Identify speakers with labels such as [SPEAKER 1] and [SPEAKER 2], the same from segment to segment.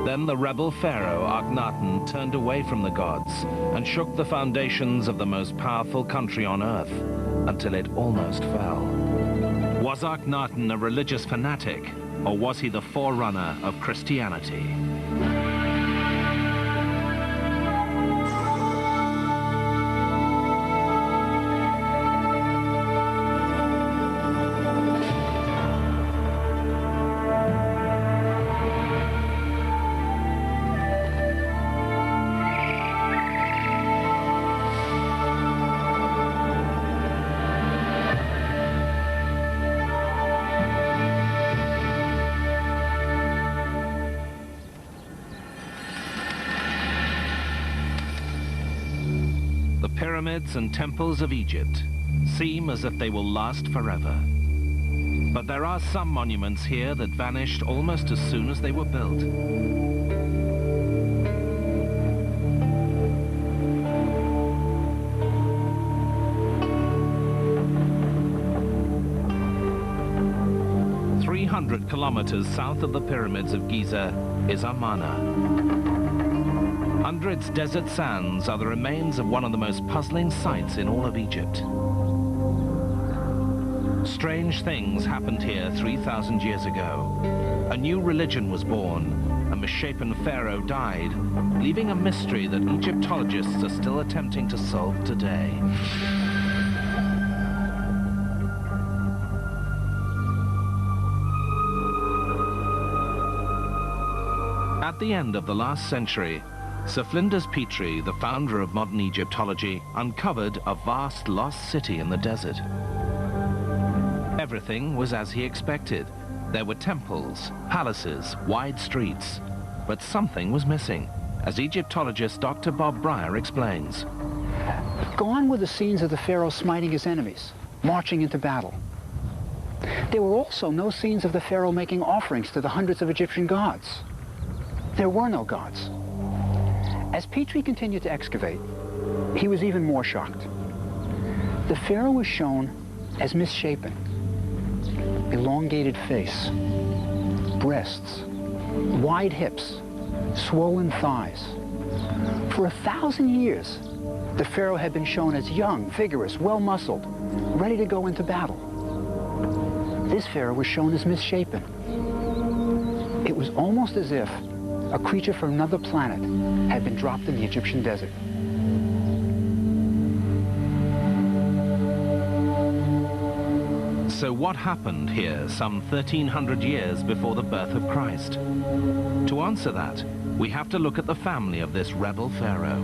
[SPEAKER 1] Then the rebel pharaoh Akhenaton turned away from the gods and shook the foundations of the most powerful country on earth until it almost fell. Was Akhenaton a religious fanatic, or was he the forerunner of Christianity? The pyramids and temples of Egypt seem as if they will last forever. But there are some monuments here that vanished almost as soon as they were built. Kilometers south of the pyramids of Giza is Amarna. Under its desert sands are the remains of one of the most puzzling sights in all of Egypt. Strange things happened here 3,000 years ago. A new religion was born. A misshapen pharaoh died, leaving a mystery that Egyptologists are still attempting to solve today. At the end of the last century, Sir Flinders Petrie, the founder of modern Egyptology, uncovered a vast lost city in the desert. Everything was as he expected. There were temples, palaces, wide streets, but something was missing, as Egyptologist Dr. Bob Breyer explains.
[SPEAKER 2] Gone were the scenes of the pharaoh smiting his enemies, marching into battle. There were also no scenes of the pharaoh making offerings to the hundreds of Egyptian gods. There were no gods. As Petrie continued to excavate, he was even more shocked. The pharaoh was shown as misshapen. Elongated face, breasts, wide hips, swollen thighs. For 1,000 years, the pharaoh had been shown as young, vigorous, well-muscled, ready to go into battle. This pharaoh was shown as misshapen. It was almost as if a creature from another planet had been dropped in the Egyptian desert.
[SPEAKER 1] So what happened here some 1,300 years before the birth of Christ? To answer that, we have to look at the family of this rebel pharaoh.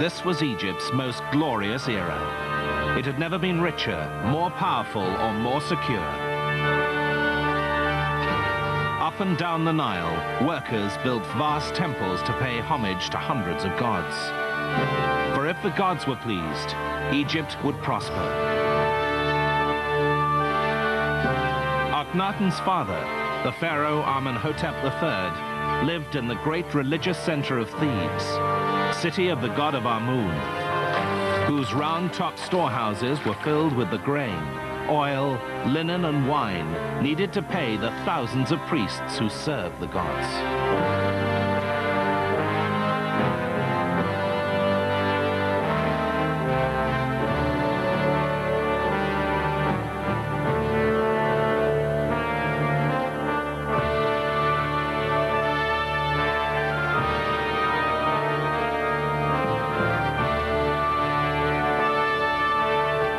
[SPEAKER 1] This was Egypt's most glorious era. It had never been richer, more powerful, or more secure. Up and down the Nile, workers built vast temples to pay homage to hundreds of gods. For if the gods were pleased, Egypt would prosper. Akhenaton's father, the pharaoh Amenhotep III, lived in the great religious center of Thebes, city of the god of Amun, whose round-topped storehouses were filled with the grain, oil, linen, and wine needed to pay the thousands of priests who served the gods.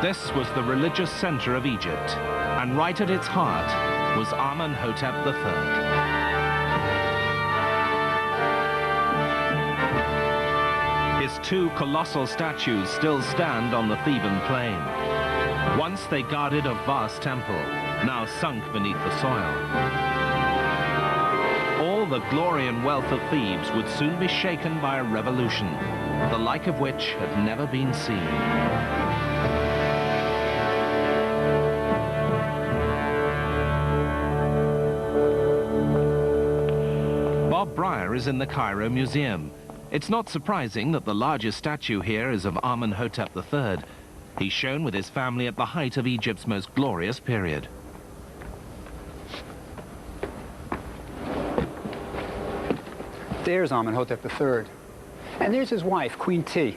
[SPEAKER 1] This was the religious center of Egypt, and right at its heart was Amenhotep III. His two colossal statues still stand on the Theban plain. Once they guarded a vast temple, now sunk beneath the soil. All the glory and wealth of Thebes would soon be shaken by a revolution, the like of which had never been seen. Bob Breyer is in the Cairo Museum. It's not surprising that the largest statue here is of Amenhotep III. He's shown with his family at the height of Egypt's most glorious period.
[SPEAKER 2] There's Amenhotep III. And there's his wife, Queen T.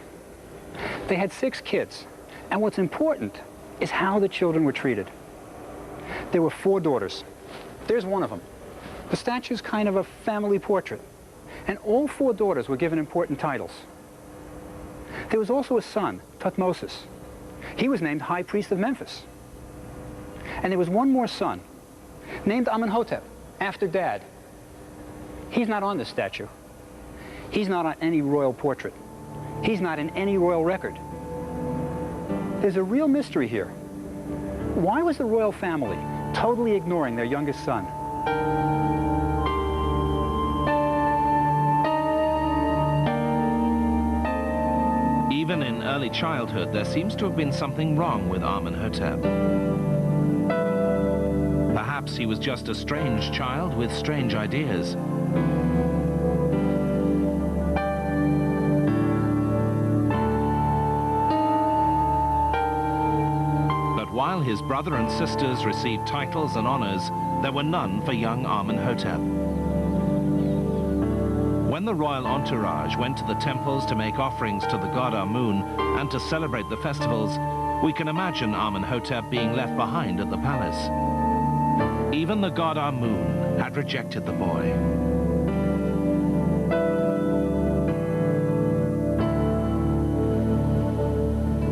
[SPEAKER 2] They had 6 kids. And what's important is how the children were treated. There were 4 daughters. There's one of them. The statue's kind of a family portrait. And all 4 daughters were given important titles. There was also a son, Thutmosis. He was named High Priest of Memphis. And there was one more son, named Amenhotep, after Dad. He's not on this statue. He's not on any royal portrait. He's not in any royal record. There's a real mystery here. Why was the royal family totally ignoring their youngest son?
[SPEAKER 1] Even in early childhood, there seems to have been something wrong with Amenhotep. Perhaps he was just a strange child with strange ideas. But while his brother and sisters received titles and honors, there were none for young Amenhotep. When the royal entourage went to the temples to make offerings to the god Amun and to celebrate the festivals, we can imagine Amenhotep being left behind at the palace. Even the god Amun had rejected the boy.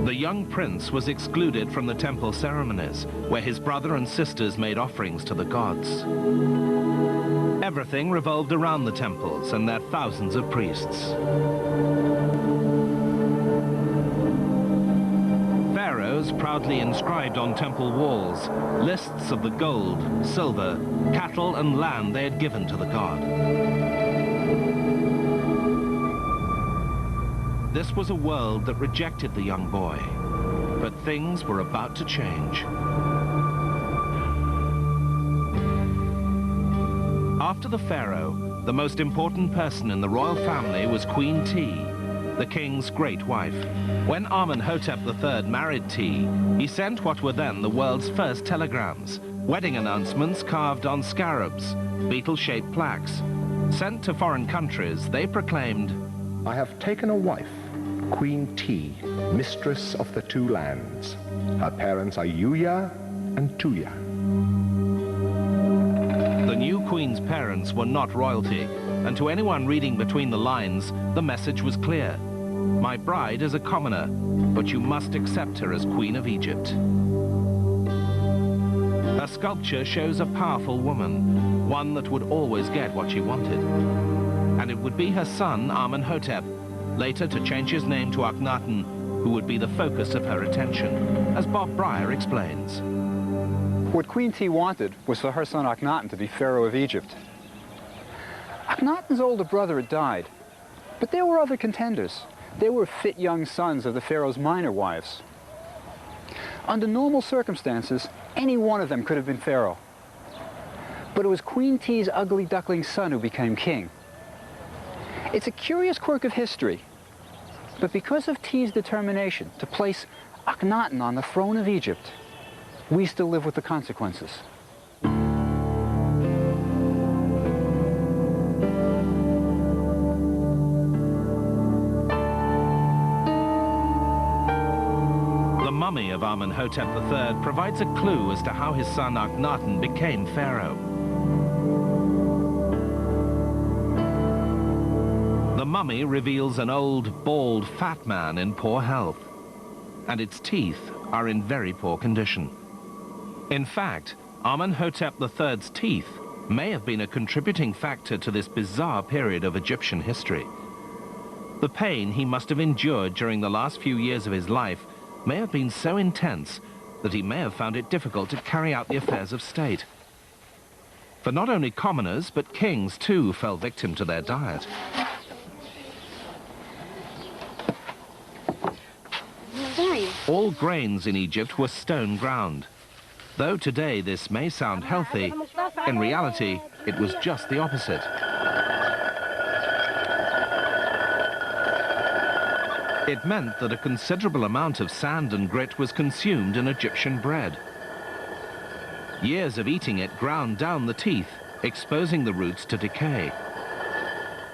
[SPEAKER 1] The young prince was excluded from the temple ceremonies, where his brother and sisters made offerings to the gods. Everything revolved around the temples and their thousands of priests. Pharaohs proudly inscribed on temple walls lists of the gold, silver, cattle and land they had given to the god. This was a world that rejected the young boy, but things were about to change. After the pharaoh, the most important person in the royal family was Queen T, the king's great wife. When Amenhotep III married T, he sent what were then the world's first telegrams, wedding announcements carved on scarabs, beetle-shaped plaques. Sent to foreign countries, they proclaimed,
[SPEAKER 3] "I have taken a wife, Queen T, mistress of the 2 lands. Her parents are Yuya and Tuya."
[SPEAKER 1] The new queen's parents were not royalty, and to anyone reading between the lines, the message was clear. My bride is a commoner, but you must accept her as Queen of Egypt. Her sculpture shows a powerful woman, one that would always get what she wanted. And it would be her son, Amenhotep, later to change his name to Akhenaton, who would be the focus of her attention, as Bob Breyer explains.
[SPEAKER 2] What Queen T wanted was for her son Akhenaton to be Pharaoh of Egypt. Akhenaton's older brother had died, but there were other contenders. They were fit young sons of the Pharaoh's minor wives. Under normal circumstances, any one of them could have been Pharaoh. But it was Queen T's ugly duckling son who became king. It's a curious quirk of history, but because of T's determination to place Akhenaton on the throne of Egypt, we still live with the consequences.
[SPEAKER 1] The mummy of Amenhotep III provides a clue as to how his son Akhenaton became pharaoh. The mummy reveals an old, bald, fat man in poor health, and its teeth are in very poor condition. In fact, Amenhotep III's teeth may have been a contributing factor to this bizarre period of Egyptian history. The pain he must have endured during the last few years of his life may have been so intense that he may have found it difficult to carry out the affairs of state. For not only commoners, but kings too fell victim to their diet. All grains in Egypt were stone ground. Though today this may sound healthy, in reality it was just the opposite. It meant that a considerable amount of sand and grit was consumed in Egyptian bread. Years of eating it ground down the teeth, exposing the roots to decay.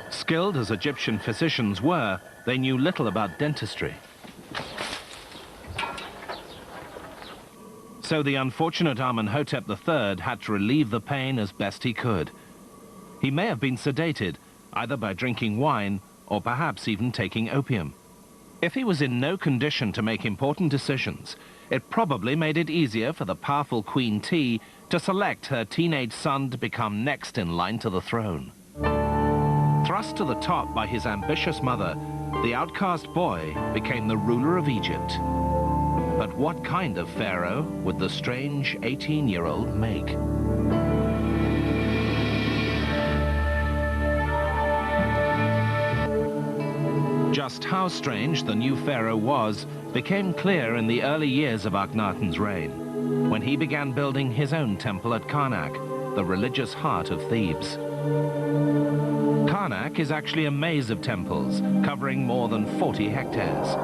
[SPEAKER 1] Skilled as Egyptian physicians were, they knew little about dentistry. So the unfortunate Amenhotep III had to relieve the pain as best he could. He may have been sedated, either by drinking wine or perhaps even taking opium. If he was in no condition to make important decisions, it probably made it easier for the powerful Queen T to select her teenage son to become next in line to the throne. Thrust to the top by his ambitious mother, the outcast boy became the ruler of Egypt. But what kind of pharaoh would the strange 18-year-old make? Just how strange the new pharaoh was became clear in the early years of Akhenaton's reign, when he began building his own temple at Karnak, the religious heart of Thebes. Karnak is actually a maze of temples covering more than 40 hectares.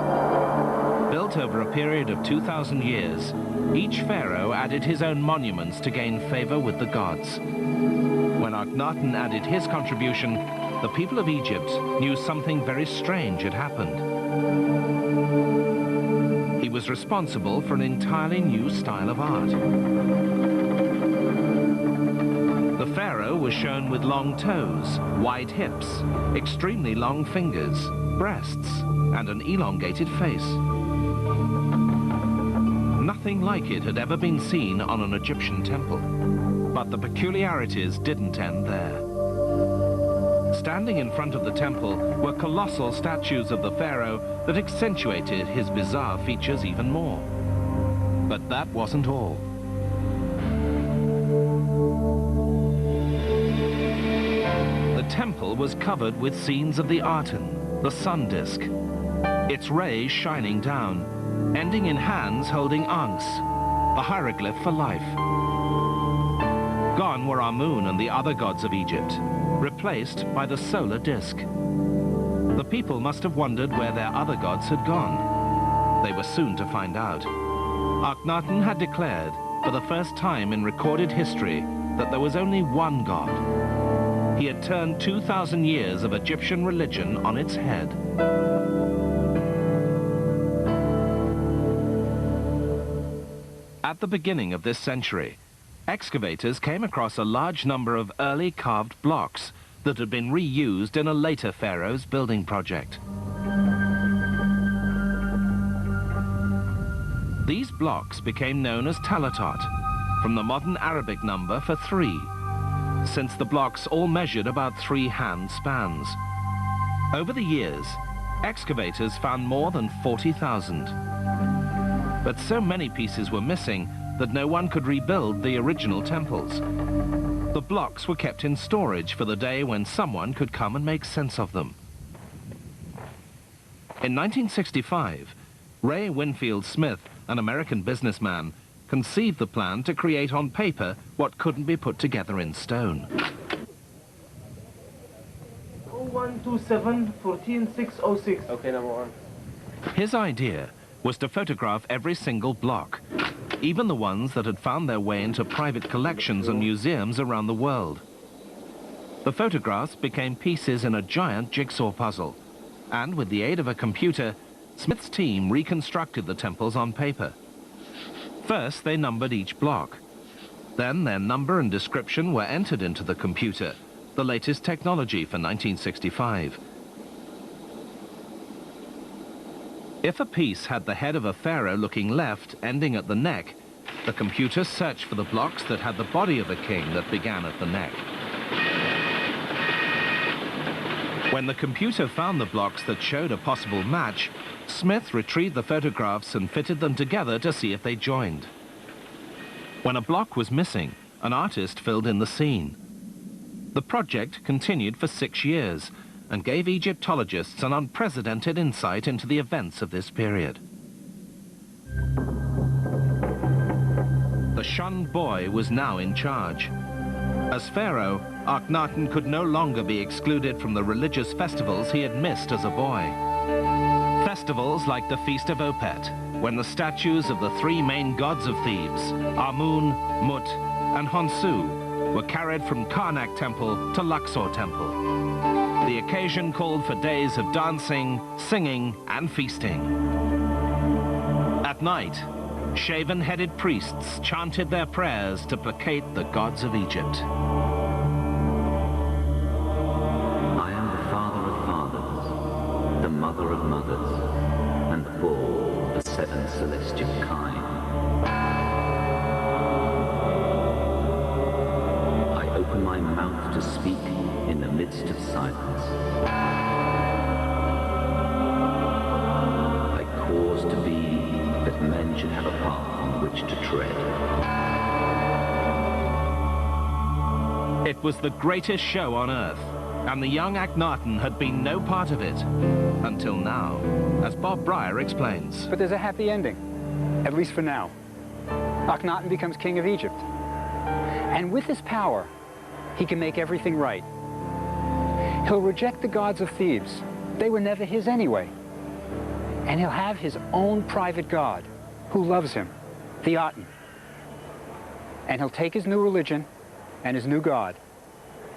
[SPEAKER 1] Built over a period of 2,000 years, each pharaoh added his own monuments to gain favor with the gods. When Akhenaton added his contribution, the people of Egypt knew something very strange had happened. He was responsible for an entirely new style of art. The pharaoh was shown with long toes, wide hips, extremely long fingers, breasts, and an elongated face. Nothing like it had ever been seen on an Egyptian temple. But the peculiarities didn't end there. Standing in front of the temple were colossal statues of the pharaoh that accentuated his bizarre features even more. But that wasn't all. The temple was covered with scenes of the Aten, the sun disk, its rays shining down, ending in hands holding Ankhs, the hieroglyph for life. Gone were Amun and the other gods of Egypt, replaced by the solar disk. The people must have wondered where their other gods had gone. They were soon to find out. Akhenaton had declared, for the first time in recorded history, that there was only one god. He had turned 2,000 years of Egyptian religion on its head. At the beginning of this century, excavators came across a large number of early carved blocks that had been reused in a later pharaoh's building project. These blocks became known as talatot, from the modern Arabic number for 3, since the blocks all measured about 3 hand spans. Over the years, excavators found more than 40,000. But so many pieces were missing that no one could rebuild the original temples. The blocks were kept in storage for the day when someone could come and make sense of them. In 1965, Ray Winfield Smith, an American businessman, conceived the plan to create on paper what couldn't be put together in stone.
[SPEAKER 4] 0127-14606. Okay, number 1.
[SPEAKER 1] His idea was to photograph every single block, even the ones that had found their way into private collections and museums around the world. The photographs became pieces in a giant jigsaw puzzle, and with the aid of a computer, Smith's team reconstructed the temples on paper. First, they numbered each block. Then their number and description were entered into the computer, the latest technology for 1965. If a piece had the head of a pharaoh looking left, ending at the neck, the computer searched for the blocks that had the body of a king that began at the neck. When the computer found the blocks that showed a possible match, Smith retrieved the photographs and fitted them together to see if they joined. When a block was missing, an artist filled in the scene. The project continued for 6 years and gave Egyptologists an unprecedented insight into the events of this period. The shunned boy was now in charge. As pharaoh, Akhenaton could no longer be excluded from the religious festivals he had missed as a boy. Festivals like the Feast of Opet, when the statues of the three main gods of Thebes, Amun, Mut, and Honsu, were carried from Karnak Temple to Luxor Temple. The occasion called for days of dancing, singing, and feasting. At night, shaven-headed priests chanted their prayers to placate the gods of Egypt.
[SPEAKER 5] I am the father of fathers, the mother of mothers, and all the seven celestial kind. I open my mouth to speak in the midst of silence. I cause to be that men should have a path on which to tread.
[SPEAKER 1] It was the greatest show on earth, and the young Akhenaton had been no part of it until now, as Bob Breyer explains.
[SPEAKER 2] But there's a happy ending, at least for now. Akhenaton becomes king of Egypt. And with his power, he can make everything right. He'll reject the gods of Thebes. They were never his anyway. And he'll have his own private god who loves him, the Aten. And he'll take his new religion and his new god,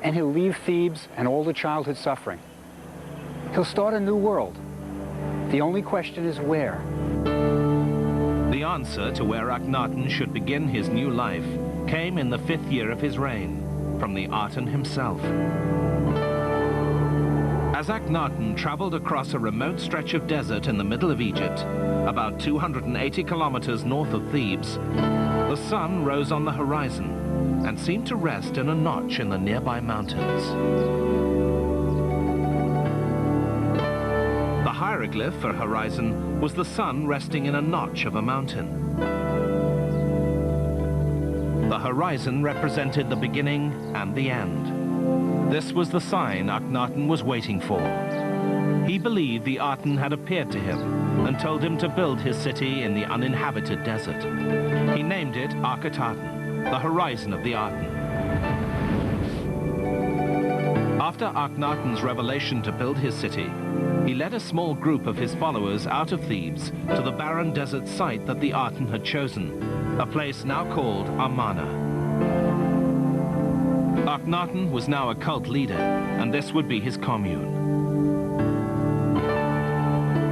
[SPEAKER 2] and he'll leave Thebes and all the childhood suffering. He'll start a new world. The only question is where.
[SPEAKER 1] The answer to where Akhenaton should begin his new life came in the 5th year of his reign, from the Aten himself. As Akhenaton traveled across a remote stretch of desert in the middle of Egypt, about 280 kilometers north of Thebes, the sun rose on the horizon and seemed to rest in a notch in the nearby mountains. The hieroglyph for horizon was the sun resting in a notch of a mountain. The horizon represented the beginning and the end. This was the sign Akhenaton was waiting for. He believed the Aten had appeared to him and told him to build his city in the uninhabited desert. He named it AKHENATON, the horizon of the Aten. After Akhenaton's revelation to build his city, he led a small group of his followers out of Thebes to the barren desert site that the Aten had chosen, a place now called Amarna. Akhenaton was now a cult leader, and this would be his commune.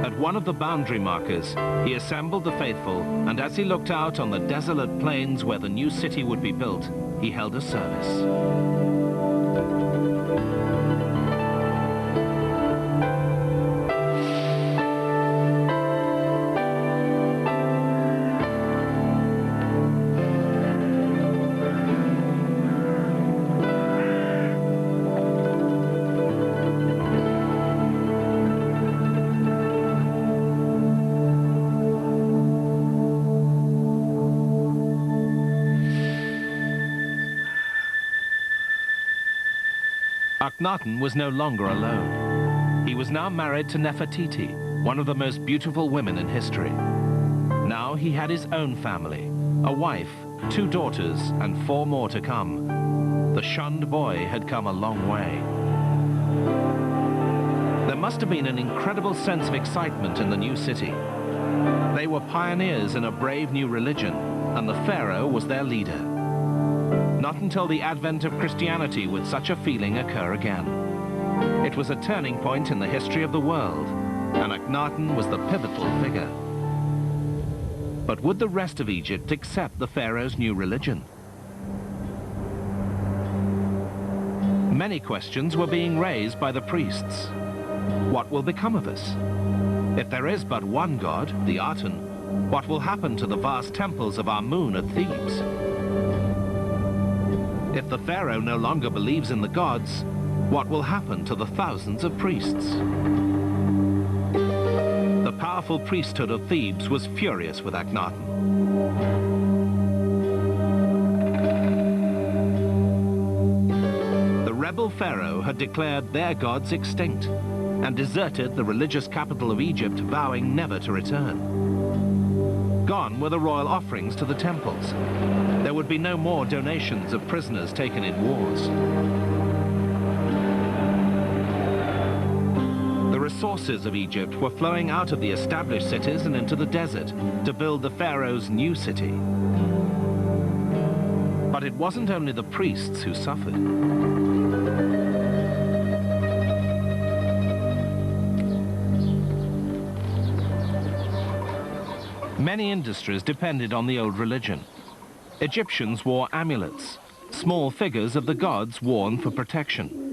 [SPEAKER 1] At one of the boundary markers, he assembled the faithful, and as he looked out on the desolate plains where the new city would be built, he held a service. Akhenaton was no longer alone. He was now married to Nefertiti, one of the most beautiful women in history. Now he had his own family, a wife, 2 daughters, and 4 more to come. The shunned boy had come a long way. There must have been an incredible sense of excitement in the new city. They were pioneers in a brave new religion, and the Pharaoh was their leader. Not until the advent of Christianity would such a feeling occur again. It was a turning point in the history of the world, and Akhenaton was the pivotal figure. But would the rest of Egypt accept the Pharaoh's new religion? Many questions were being raised by the priests. What will become of us? If there is but one god, the Aten, what will happen to the vast temples of Amun at Thebes? If the Pharaoh no longer believes in the gods, what will happen to the thousands of priests? The powerful priesthood of Thebes was furious with Akhenaton. The rebel Pharaoh had declared their gods extinct and deserted the religious capital of Egypt, vowing never to return. Gone were the royal offerings to the temples. There would be no more donations of prisoners taken in wars. The The resources of Egypt were flowing out of the established cities and into the desert to build the pharaoh's new city. But it wasn't only the priests who suffered. Many industries depended on the old religion. Egyptians wore amulets, small figures of the gods worn for protection.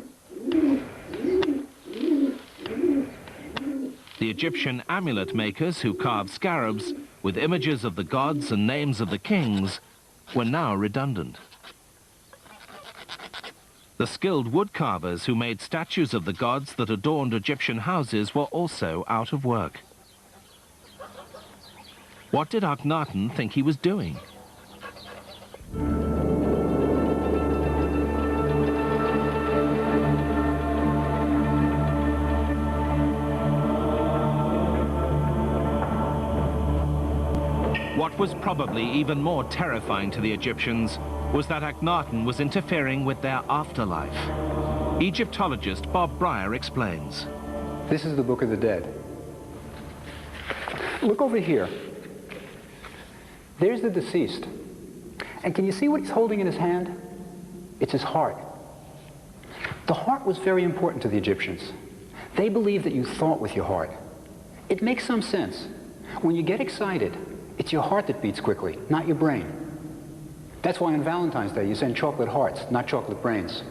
[SPEAKER 1] The Egyptian amulet makers who carved scarabs with images of the gods and names of the kings were now redundant. The skilled wood carvers who made statues of the gods that adorned Egyptian houses were also out of work. What did Akhenaton think he was doing? What was probably even more terrifying to the Egyptians was that Akhenaton was interfering with their afterlife. Egyptologist Bob Breyer explains.
[SPEAKER 2] This is the Book of the Dead. Look over here. There's the deceased. And can you see what he's holding in his hand? It's his heart. The heart was very important to the Egyptians. They believed that you thought with your heart. It makes some sense. When you get excited, it's your heart that beats quickly, not your brain. That's why on Valentine's Day you send chocolate hearts, not chocolate brains.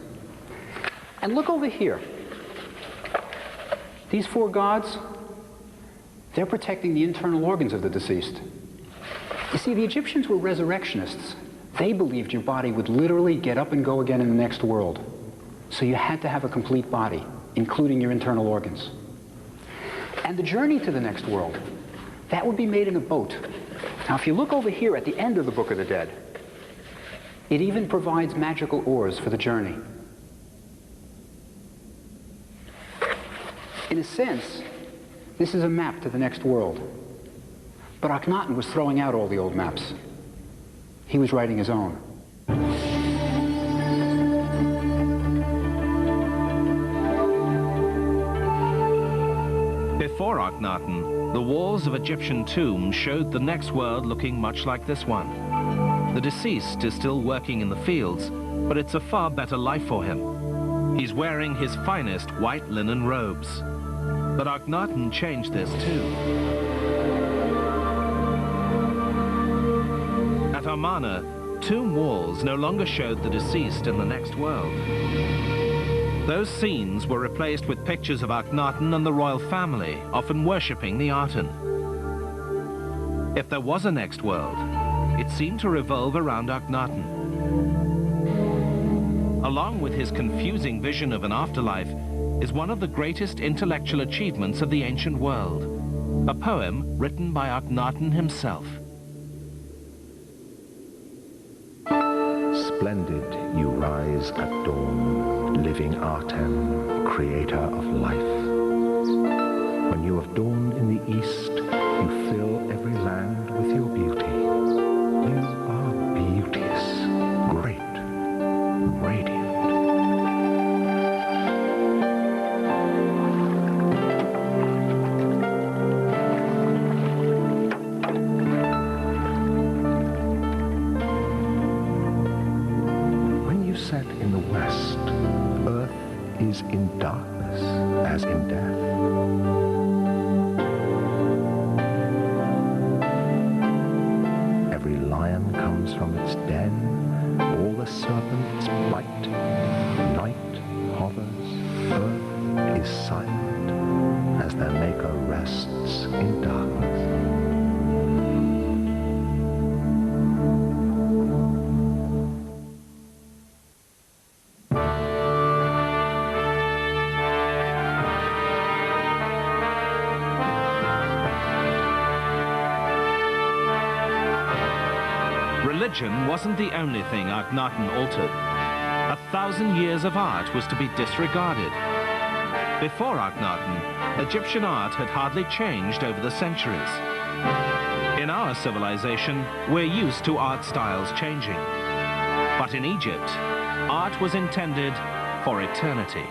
[SPEAKER 2] And look over here. These four gods, they're protecting the internal organs of the deceased. You see, the Egyptians were resurrectionists. They believed your body would literally get up and go again in the next world. So you had to have a complete body, including your internal organs. And the journey to the next world, that would be made in a boat. Now, if you look over here at the end of the Book of the Dead, it even provides magical oars for the journey. In a sense, this is a map to the next world. But Akhenaton was throwing out all the old maps. He was writing his own.
[SPEAKER 1] Before Akhenaton, the walls of Egyptian tombs showed the next world looking much like this one. The deceased is still working in the fields, but it's a far better life for him. He's wearing his finest white linen robes. But Akhenaton changed this too. At Amarna, tomb walls no longer showed the deceased in the next world. Those scenes were replaced with pictures of Akhenaton and the royal family, often worshipping the Aten. If there was a next world, it seemed to revolve around Akhenaton. Along with his confusing vision of an afterlife is one of the greatest intellectual achievements of the ancient world, a poem written by Akhenaton himself.
[SPEAKER 3] Splendid you rise at dawn, living Aten, creator of life. When you have dawned in the east, you fill every land with your beauty. You are beauteous, great, radiant. Set in the west, earth is in darkness as in death. Every lion comes from its den, all the serpents bite, night hovers, earth is silent as their maker rests in darkness.
[SPEAKER 1] Religion wasn't the only thing Akhenaton altered. 1,000 years of art was to be disregarded. Before Akhenaton, Egyptian art had hardly changed over the centuries. In our civilization, we're used to art styles changing. But in Egypt, art was intended for eternity.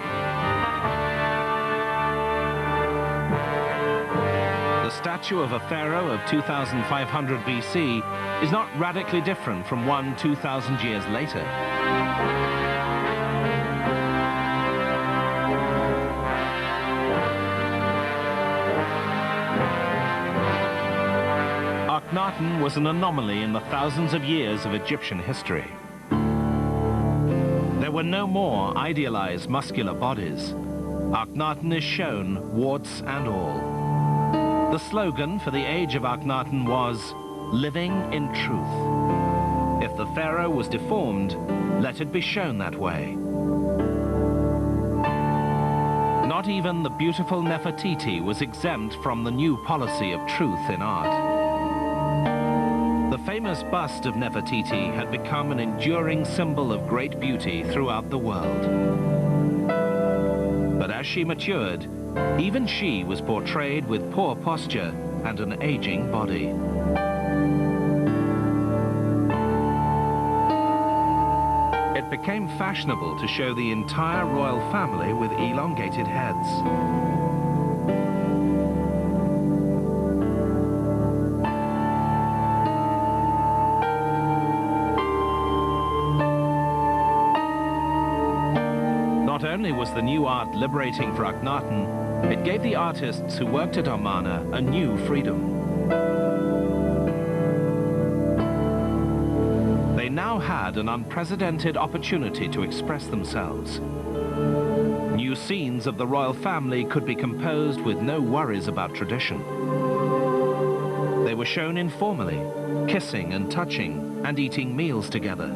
[SPEAKER 1] statue of a pharaoh of 2500 BC is not radically different from one 2,000 years later. Akhenaton was an anomaly in the thousands of years of Egyptian history. There were no more idealized muscular bodies. Akhenaton is shown, warts and all. The slogan for the age of Akhenaton was, "Living in truth." If the pharaoh was deformed, let it be shown that way. Not even the beautiful Nefertiti was exempt from the new policy of truth in art. The famous bust of Nefertiti had become an enduring symbol of great beauty throughout the world. But as she matured, even she was portrayed with poor posture and an aging body. It became fashionable to show the entire royal family with elongated heads. Not only was the new art liberating for Akhenaton, it gave the artists who worked at Amarna a new freedom. They now had an unprecedented opportunity to express themselves. New scenes of the royal family could be composed with no worries about tradition. They were shown informally, kissing and touching and eating meals together.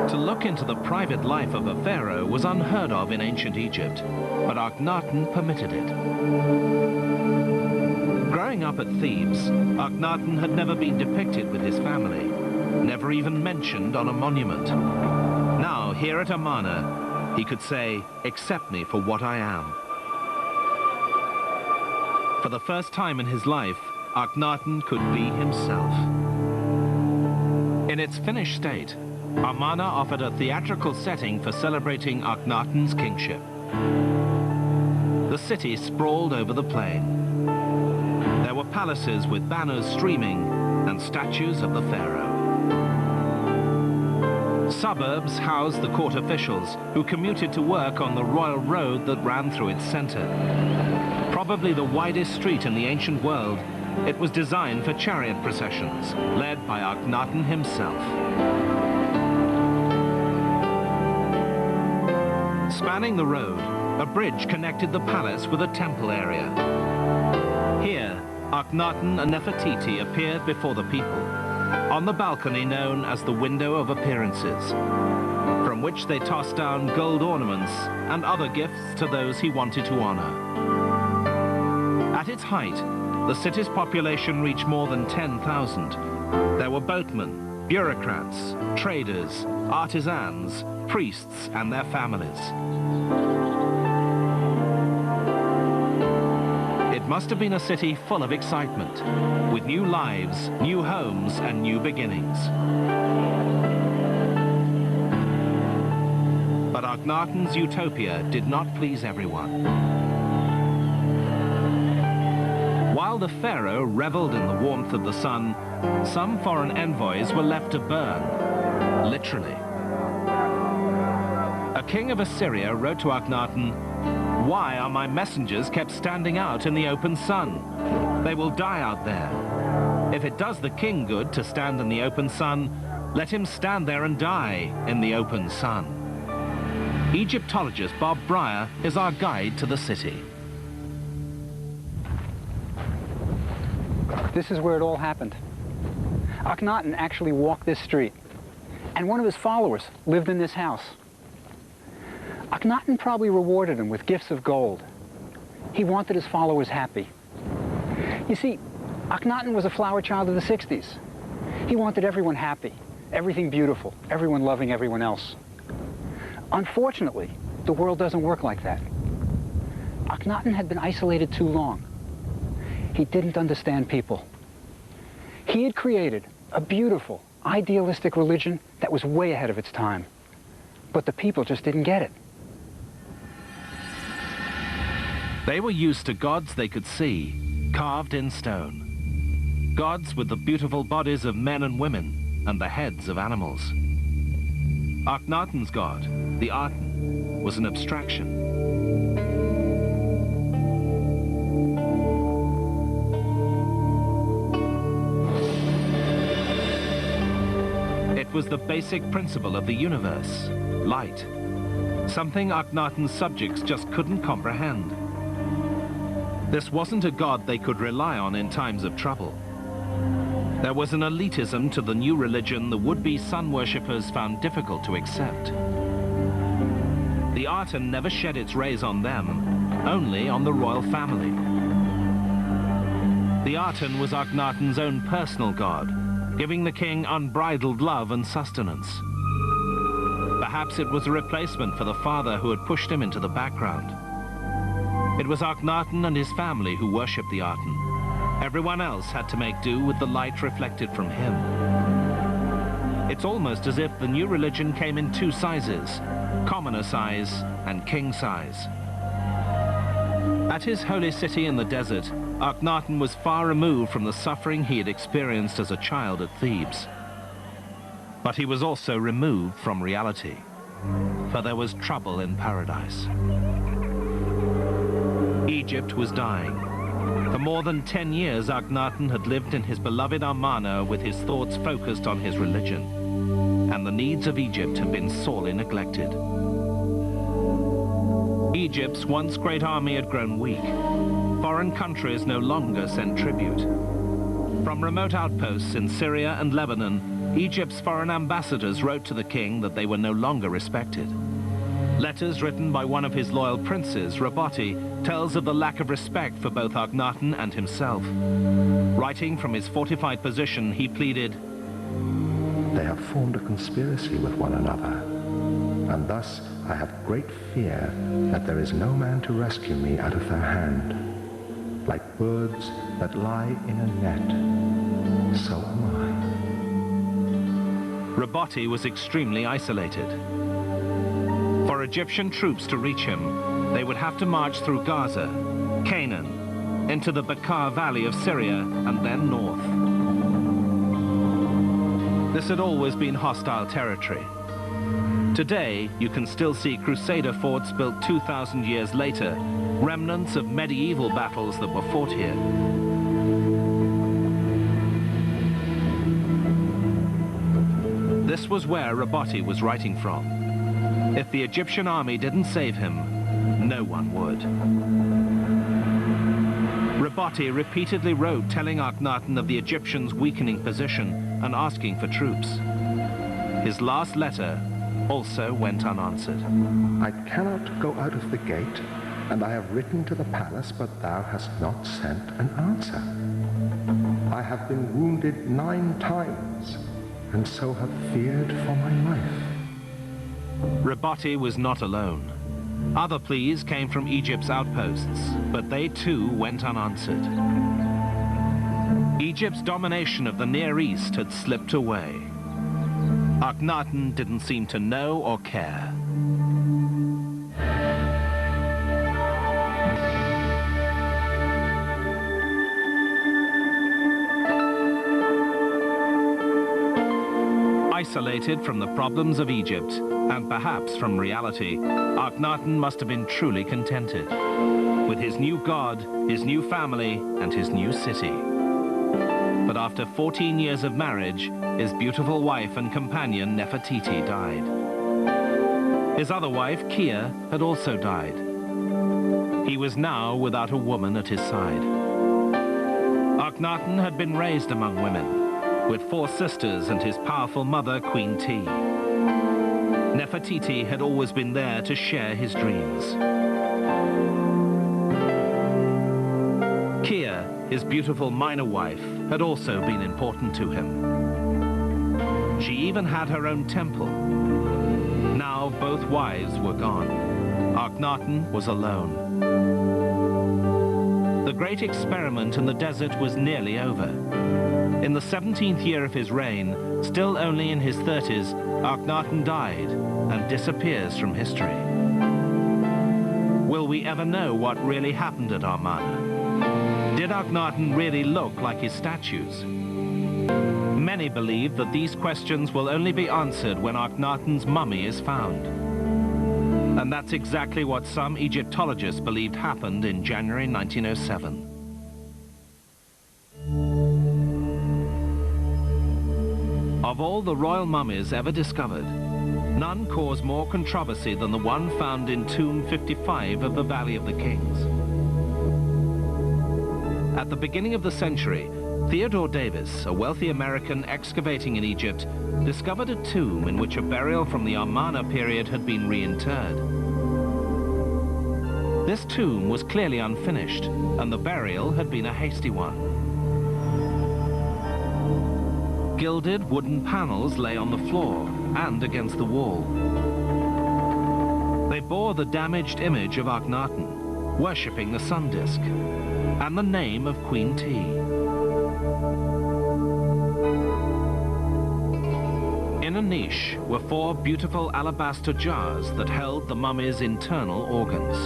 [SPEAKER 1] To look into the private life of a pharaoh was unheard of in ancient Egypt, but Akhenaton permitted it. Growing up at Thebes, Akhenaton had never been depicted with his family, never even mentioned on a monument. Now, here at Amarna, he could say, "Accept me for what I am." For the first time in his life, Akhenaton could be himself. In its finished state, Amarna offered a theatrical setting for celebrating Akhenaton's kingship. The city sprawled over the plain. There were palaces with banners streaming and statues of the pharaoh. Suburbs housed the court officials who commuted to work on the royal road that ran through its center. Probably the widest street in the ancient world, it was designed for chariot processions, led by Akhenaton himself. Spanning the road, a bridge connected the palace with a temple area. Here, Akhenaton and Nefertiti appeared before the people, on the balcony known as the Window of Appearances, from which they tossed down gold ornaments and other gifts to those he wanted to honor. At its height, the city's population reached more than 10,000. There were boatmen, bureaucrats, traders, artisans, priests and their families. It must have been a city full of excitement, with new lives, new homes and new beginnings. But Akhenaton's utopia did not please everyone. While the pharaoh reveled in the warmth of the sun, some foreign envoys were left to burn, literally. A king of Assyria wrote to Akhenaton, "Why are my messengers kept standing out in the open sun? They will die out there. If it does the king good to stand in the open sun, let him stand there and die in the open sun." Egyptologist Bob Breyer is our guide to the city.
[SPEAKER 2] This is where it all happened. Akhenaton actually walked this street, and one of his followers lived in this house. Akhenaton probably rewarded him with gifts of gold. He wanted his followers happy. You see, Akhenaton was a flower child of the 60s. He wanted everyone happy, everything beautiful, everyone loving everyone else. Unfortunately, the world doesn't work like that. Akhenaton had been isolated too long. He didn't understand people. He had created a beautiful, idealistic religion that was way ahead of its time. But the people just didn't get it.
[SPEAKER 1] They were used to gods they could see, carved in stone. Gods with the beautiful bodies of men and women and the heads of animals. Akhenaton's god, the Aten, was an abstraction. It was the basic principle of the universe, light, something Akhenaton's subjects just couldn't comprehend. This wasn't a god they could rely on in times of trouble. There was an elitism to the new religion the would-be sun worshippers found difficult to accept. The Aten never shed its rays on them, only on the royal family. The Aten was Akhenaton's own personal god, giving the king unbridled love and sustenance. Perhaps it was a replacement for the father who had pushed him into the background. It was Akhenaton and his family who worshipped the Aten. Everyone else had to make do with the light reflected from him. It's almost as if the new religion came in two sizes, commoner size and king size. At his holy city in the desert, Akhenaton was far removed from the suffering he had experienced as a child at Thebes. But he was also removed from reality, for there was trouble in paradise. Egypt was dying. For more than 10 years, Akhenaton had lived in his beloved Amarna with his thoughts focused on his religion, and the needs of Egypt had been sorely neglected. Egypt's once great army had grown weak. Foreign countries no longer sent tribute. From remote outposts in Syria and Lebanon, Egypt's foreign ambassadors wrote to the king that they were no longer respected. Letters written by one of his loyal princes, Raboti, tells of the lack of respect for both Akhenaton and himself. Writing from his fortified position, he pleaded,
[SPEAKER 3] "They have formed a conspiracy with one another, and thus I have great fear that there is no man to rescue me out of their hand. Like birds that lie in a net, so am I."
[SPEAKER 1] Raboti was extremely isolated. For Egyptian troops to reach him, they would have to march through Gaza, Canaan, into the Bekaa Valley of Syria, and then north. This had always been hostile territory. Today, you can still see Crusader forts built 2,000 years later, remnants of medieval battles that were fought here. This was where Raboti was writing from. If the Egyptian army didn't save him, no one would. Raboti repeatedly wrote telling Akhenaton of the Egyptians' weakening position and asking for troops. His last letter also went unanswered.
[SPEAKER 3] "I cannot go out of the gate, and I have written to the palace, but thou hast not sent an answer. I have been wounded 9 times, and so have feared for my life."
[SPEAKER 1] Raboti was not alone. Other pleas came from Egypt's outposts, but they too went unanswered. Egypt's domination of the Near East had slipped away. Akhenaton didn't seem to know or care. Isolated from the problems of Egypt, and perhaps from reality, Akhenaton must have been truly contented with his new god, his new family, and his new city. But after 14 years of marriage, his beautiful wife and companion Nefertiti died. His other wife, Kia, had also died. He was now without a woman at his side. Akhenaton had been raised among women, with 4 sisters and his powerful mother, Queen Ti. Nefertiti had always been there to share his dreams. Kia, his beautiful minor wife, had also been important to him. She even had her own temple. Now both wives were gone. Akhenaton was alone. The great experiment in the desert was nearly over. In the 17th year of his reign, still only in his 30s, Akhenaton died and disappears from history. Will we ever know what really happened at Amarna? Did Akhenaton really look like his statues? Many believe that these questions will only be answered when Akhenaton's mummy is found. And that's exactly what some Egyptologists believed happened in January 1907. Of all the royal mummies ever discovered, none caused more controversy than the one found in tomb 55 of the Valley of the Kings. At the beginning of the century, Theodore Davis, a wealthy American excavating in Egypt, discovered a tomb in which a burial from the Amarna period had been reinterred. This tomb was clearly unfinished, and the burial had been a hasty one. Gilded wooden panels lay on the floor and against the wall. They bore the damaged image of Akhenaton, worshipping the sun disk, and the name of Queen Tea. In a niche were 4 beautiful alabaster jars that held the mummy's internal organs.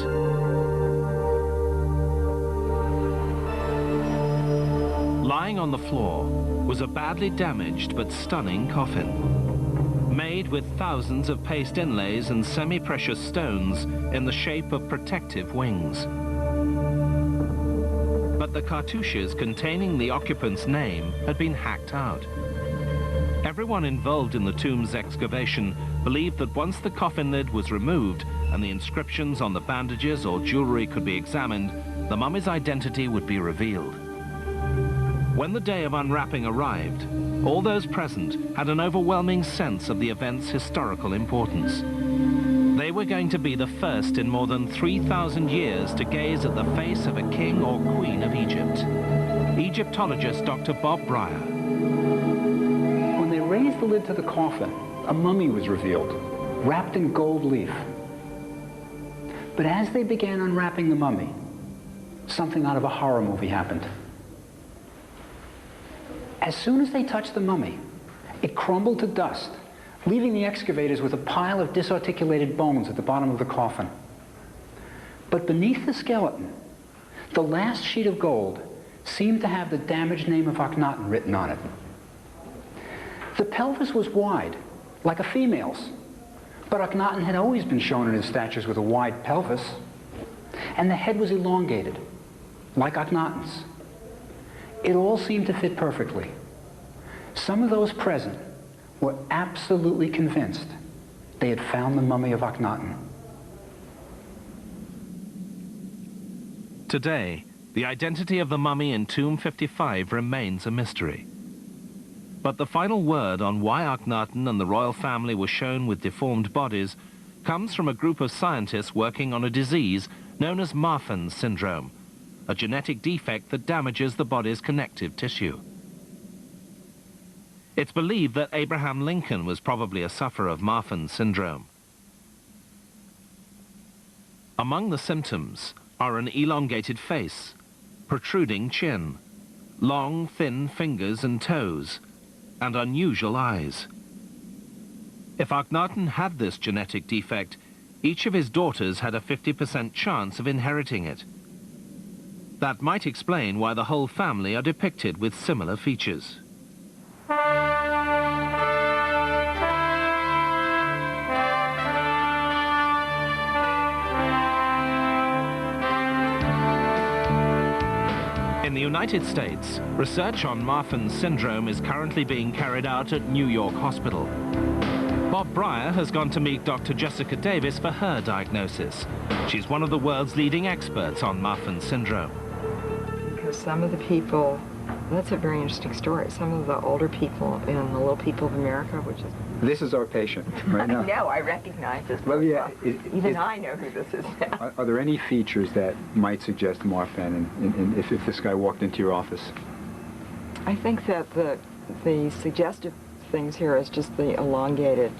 [SPEAKER 1] Lying on the floor was a badly damaged but stunning coffin, made with thousands of paste inlays and semi-precious stones in the shape of protective wings. But the cartouches containing the occupant's name had been hacked out. Everyone involved in the tomb's excavation believed that once the coffin lid was removed and the inscriptions on the bandages or jewelry could be examined, the mummy's identity would be revealed. When the day of unwrapping arrived, all those present had an overwhelming sense of the event's historical importance. They were going to be the first in more than 3,000 years to gaze at the face of a king or queen of Egypt. Egyptologist Dr. Bob Breyer.
[SPEAKER 2] When they raised the lid to the coffin, a mummy was revealed, wrapped in gold leaf. But as they began unwrapping the mummy, something out of a horror movie happened. As soon as they touched the mummy, it crumbled to dust, leaving the excavators with a pile of disarticulated bones at the bottom of the coffin. But beneath the skeleton, the last sheet of gold seemed to have the damaged name of Akhenaton written on it. The pelvis was wide, like a female's, but Akhenaton had always been shown in his statues with a wide pelvis, and the head was elongated, like Akhenaton's. It all seemed to fit perfectly. Some of those present were absolutely convinced they had found the mummy of Akhenaton.
[SPEAKER 1] Today, the identity of the mummy in tomb 55 remains a mystery. But the final word on why Akhenaton and the royal family were shown with deformed bodies comes from a group of scientists working on a disease known as Marfan's syndrome, a genetic defect that damages the body's connective tissue. It's believed that Abraham Lincoln was probably a sufferer of Marfan's syndrome. Among the symptoms are an elongated face, protruding chin, long, thin fingers and toes, and unusual eyes. If Akhenaton had this genetic defect, each of his daughters had a 50% chance of inheriting it. That might explain why the whole family are depicted with similar features. In the United States, research on Marfan's syndrome is currently being carried out at New York Hospital. Bob Breyer has gone to meet Dr. Jessica Davis for her diagnosis. She's one of the world's leading experts on Marfan's syndrome.
[SPEAKER 6] Because some of the people, that's a very interesting story, some of the older people in the Little People of America, which is...
[SPEAKER 2] This is our patient right now.
[SPEAKER 6] I know, I recognize this.
[SPEAKER 2] Well, yeah.
[SPEAKER 6] Even I know who this is now.
[SPEAKER 2] Are there any features that might suggest Marfan if this guy walked into your office?
[SPEAKER 6] I think that the suggestive things here is just the elongated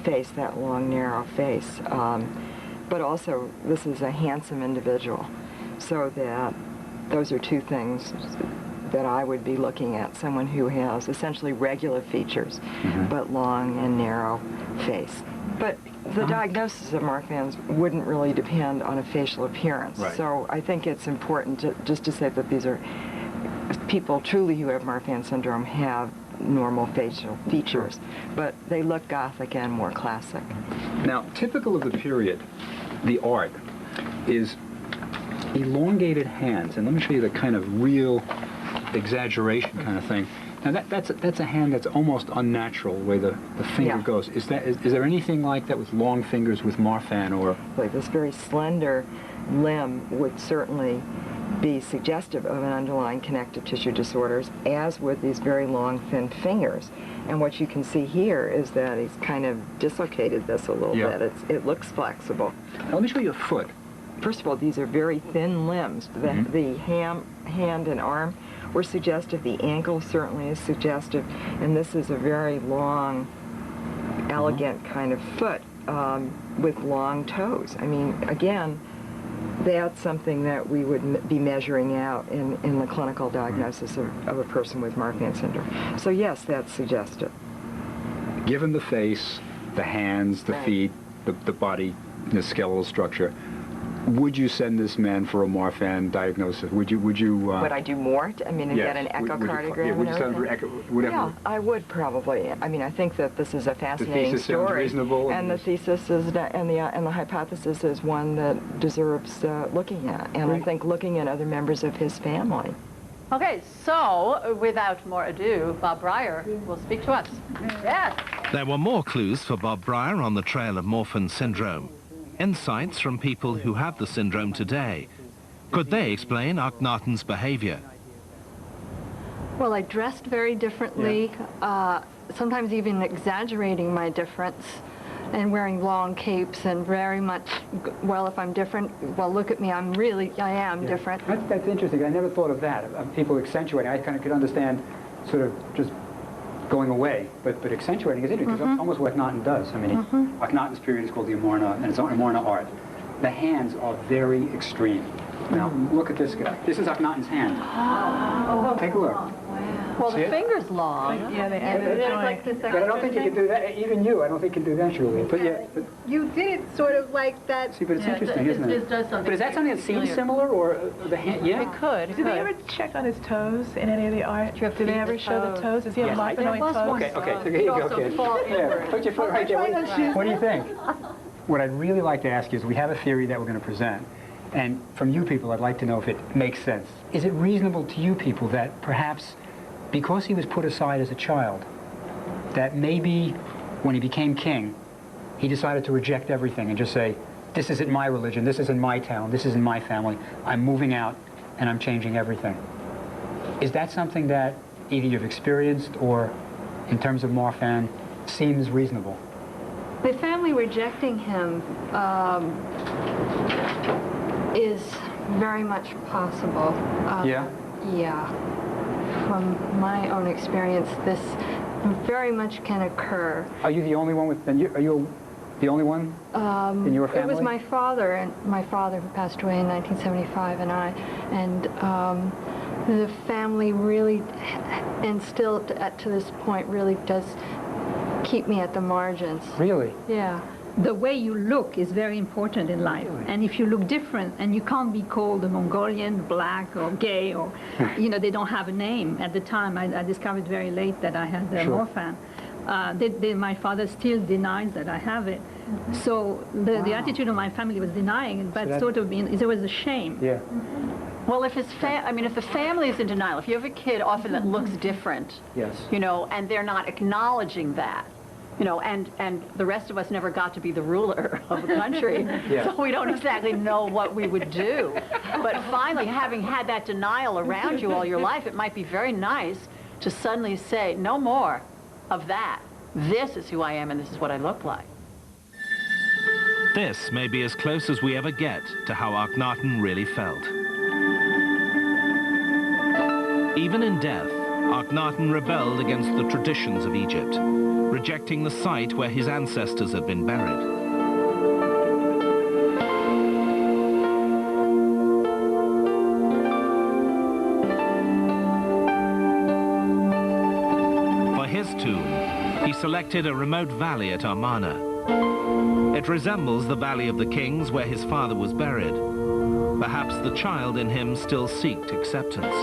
[SPEAKER 6] face, that long, narrow face. But also, this is a handsome individual, so that those are two things that I would be looking at, someone who has essentially regular features, but long and narrow face. But The diagnosis of Marfan's wouldn't really depend on a facial appearance.
[SPEAKER 2] Right.
[SPEAKER 6] So I think it's important just to say that these are people truly who have Marfan syndrome have normal facial features, but they look Gothic and more classic.
[SPEAKER 2] Now, typical of the period, the art, is elongated hands. And let me show you the kind of real exaggeration kind of thing. Now, that's a hand that's almost unnatural, the way the finger goes. Is there anything like that with long fingers with Marfan, or?
[SPEAKER 6] Like this very slender limb would certainly be suggestive of an underlying connective tissue disorders, as would these very long, thin fingers. And what you can see here is that he's kind of dislocated this a little bit. It looks flexible.
[SPEAKER 2] Now, let me show you a foot.
[SPEAKER 6] First of all, these are very thin limbs. The hand and arm were suggestive. The ankle certainly is suggestive. And this is a very long, elegant kind of foot with long toes. I mean, again, that's something that we would be measuring out in the clinical diagnosis of a person with Marfan syndrome. So yes, that's suggestive.
[SPEAKER 2] Given the face, the hands, the feet, the body, the skeletal structure, would you send this man for a Marfan diagnosis? Would you?
[SPEAKER 6] Would I do more? Get an echocardiogram
[SPEAKER 2] would you send him for
[SPEAKER 6] Yeah, I would probably. I mean, I think that this is a fascinating story, and the thesis is and the hypothesis is one that deserves looking at, and I think looking at other members of his family.
[SPEAKER 7] Okay, so without more ado, Bob Breyer will speak to us. Yes.
[SPEAKER 1] There were more clues for Bob Breyer on the trail of Marfan syndrome. Insights from people who have the syndrome today. Could they explain Akhenaton's behavior?
[SPEAKER 8] Well, I dressed very differently, sometimes even exaggerating my difference, and wearing long capes and very much, well, if I'm different, well, look at me, I am different.
[SPEAKER 2] That's interesting. I never thought of that, of people accentuating. I kind of could understand sort of just going away, but accentuating is interesting, because almost what Akhenaton does. I mean, Akhenaton's period is called the Amarna, and it's Amarna art. The hands are very extreme. Now, look at this guy. This is Akhenaton's hand. Take a look.
[SPEAKER 7] Well, the finger's long.
[SPEAKER 4] Yeah,
[SPEAKER 2] But I don't think you can do that. Even you, I don't think you can do that, Julie. But
[SPEAKER 9] you did it sort of like that.
[SPEAKER 2] See, but it's interesting, isn't it?
[SPEAKER 7] It does something.
[SPEAKER 2] But is that something that seems similar, or the hand? Yeah.
[SPEAKER 4] It could. Do they ever check on his toes in any of the art? Do they ever show the toes? Does he have Marfanoid toes?
[SPEAKER 2] Okay, so here you go, kid. Yeah, put your foot right there. What do you think? What I'd really like to ask you is, we have a theory that we're going to present, and from you people, I'd like to know if it makes sense. Is it reasonable to you people that perhaps, because he was put aside as a child, that maybe when he became king, he decided to reject everything and just say, this isn't my religion, this isn't my town, this isn't my family, I'm moving out and I'm changing everything? Is that something that either you've experienced or, in terms of Marfan, seems reasonable?
[SPEAKER 8] The family rejecting him is very much possible.
[SPEAKER 2] Yeah?
[SPEAKER 8] Yeah. From my own experience, this very much can occur.
[SPEAKER 2] Are you the only one with, are you the only one in your family?
[SPEAKER 8] It was my father who passed away in 1975, and the family really, and still to this point, really does keep me at the margins.
[SPEAKER 2] Really?
[SPEAKER 8] Yeah.
[SPEAKER 9] The way you look is very important in life. And if you look different, and you can't be called a Mongolian, black, or gay, or, they don't have a name. At the time, I discovered very late that I had Marfan. My father still denies that I have it. So the attitude of my family was denying it, but there was a shame.
[SPEAKER 2] Yeah.
[SPEAKER 7] Well, if the family is in denial, if you have a kid often that looks different,
[SPEAKER 2] yes,
[SPEAKER 7] and they're not acknowledging that, and the rest of us never got to be the ruler of the country, so we don't exactly know what we would do. But finally, having had that denial around you all your life, it might be very nice to suddenly say, no more of that. This is who I am, and this is what I look like.
[SPEAKER 1] This may be as close as we ever get to how Akhenaton really felt. Even in death, Akhenaton rebelled against the traditions of Egypt, rejecting the site where his ancestors had been buried. For his tomb, he selected a remote valley at Amarna. It resembles the Valley of the Kings where his father was buried. Perhaps the child in him still seeked acceptance.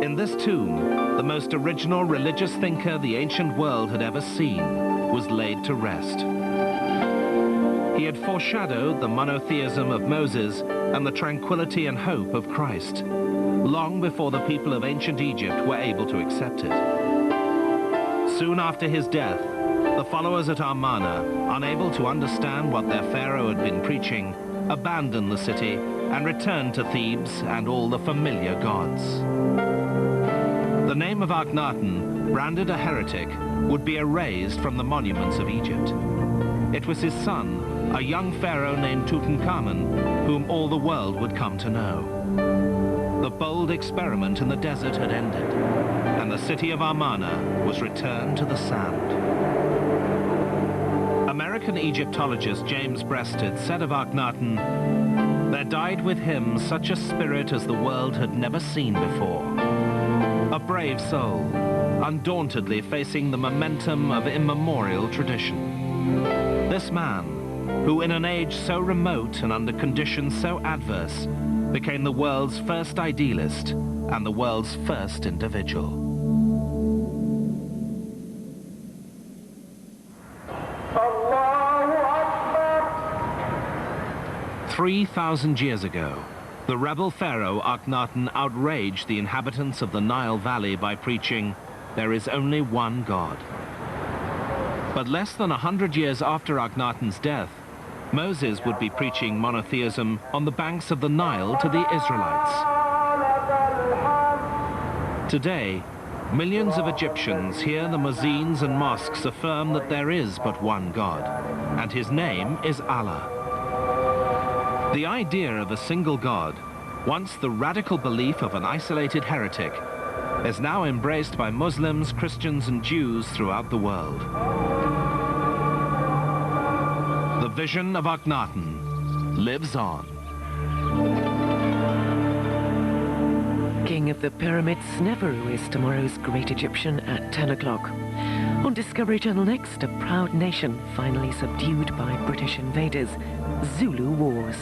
[SPEAKER 1] In this tomb, the most original religious thinker the ancient world had ever seen was laid to rest. He had foreshadowed the monotheism of Moses and the tranquility and hope of Christ, long before the people of ancient Egypt were able to accept it. Soon after his death, the followers at Amarna, unable to understand what their pharaoh had been preaching, abandoned the city and returned to Thebes and all the familiar gods. The name of Akhenaton, branded a heretic, would be erased from the monuments of Egypt. It was his son, a young pharaoh named Tutankhamun, whom all the world would come to know. The bold experiment in the desert had ended, and the city of Amarna was returned to the sand. American Egyptologist James Breasted said of Akhenaton, "There died with him such a spirit as the world had never seen before. A brave soul, undauntedly facing the momentum of immemorial tradition. This man, who in an age so remote and under conditions so adverse, became the world's first idealist and the world's first individual." 3,000 years ago, the rebel pharaoh Akhenaton outraged the inhabitants of the Nile Valley by preaching, "There is only one God." But less than 100 years after Akhenaton's death, Moses would be preaching monotheism on the banks of the Nile to the Israelites. Today, millions of Egyptians hear the muezzins and mosques affirm that there is but one God, and his name is Allah. The idea of a single God, once the radical belief of an isolated heretic, is now embraced by Muslims, Christians, and Jews throughout the world. The vision of Akhenaton lives on.
[SPEAKER 10] King of the Pyramids, Neferu is tomorrow's great Egyptian at 10 o'clock. On Discovery Channel next, a proud nation finally subdued by British invaders. Zulu Wars.